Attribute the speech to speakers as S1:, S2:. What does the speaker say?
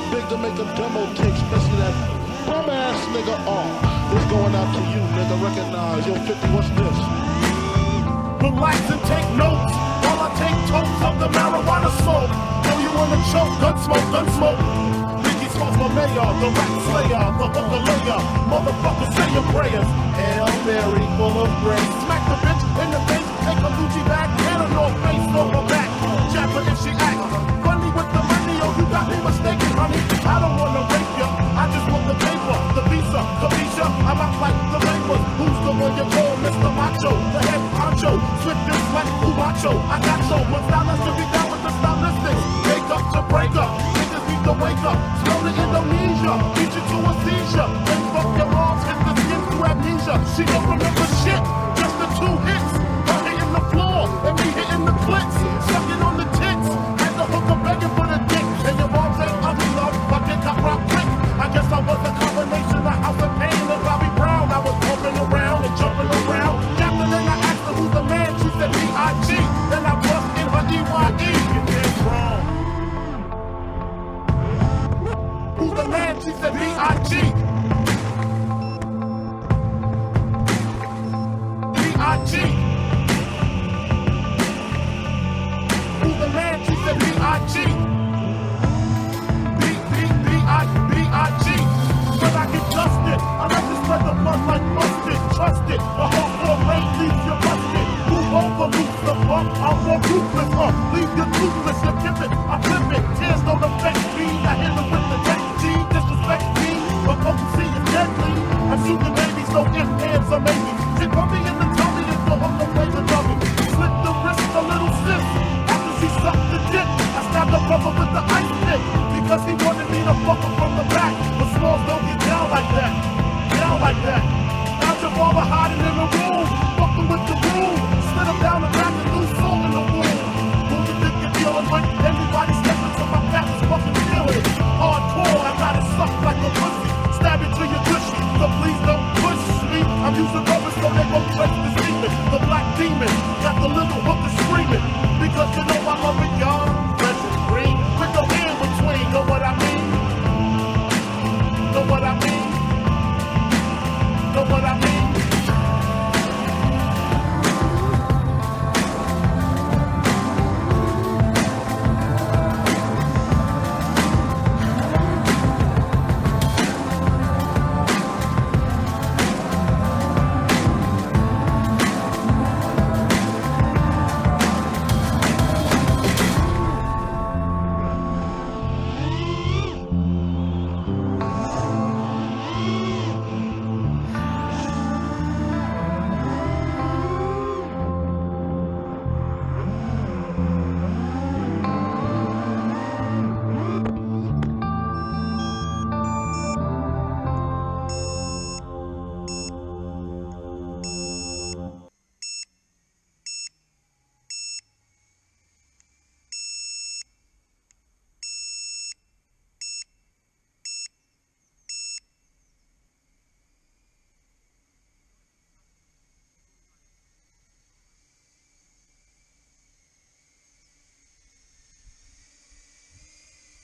S1: Big to make a demo tape, especially that bum ass nigga off. It's going out to you, nigga. Recognize, yo, 50, what's this?
S2: Relax and take notes while I take totes of the marijuana smoke. Know you wanna choke, gun smoke. Biggie smokes my mayor, the rap slayer, the hooker layer. Motherfucker, say your prayers. Hail Mary, full of grace. Smack the bitch in the face, take a Gucci bag, and a North Face on her back. Jab her if she act funny with the money, oh, you got me mistaken, honey. I don't wanna rape ya, I just want the paper, the visa, Kalisha. I'm out like the labor. Who's the one you call Mr. Macho? The head honcho, swift and like Umacho. I got so much dollars to be down with the stylistics. Wake up to break up, niggas need to wake up. Slow to Indonesia, beat you to a seizure. Then fuck your moms, hit the skin through amnesia. She don't remember shit, just the 2 hits. Her hitting the floor, and me hitting the clits. Sucking on the tits, and the hooker begging for the dick. And your moms ain't ugly, love, but they got rock quick. I guess I was a combination of House of Pain and Bobby Brown. I was bumping around and jumping around. After then I asked her who's the man, she said B.I.G. Then I bust in her E.Y.E. You did wrong. Who's the man, she said B.I.G. B.I.G. Who's the man, she said B.I.G. B.I.G. When I get dusted, I like to spread the blood like mustard. Trust it, the hardcore rain leaves you busted. Move over, loose the fuck, I'm more ruthless, leave you toothless, you give it, I flip it. Tears don't affect me, I hit them with the neck G. Disrespect me, but potency is deadly. I'm shooting babies, no ifs, ands, or maybes. Get bumpy in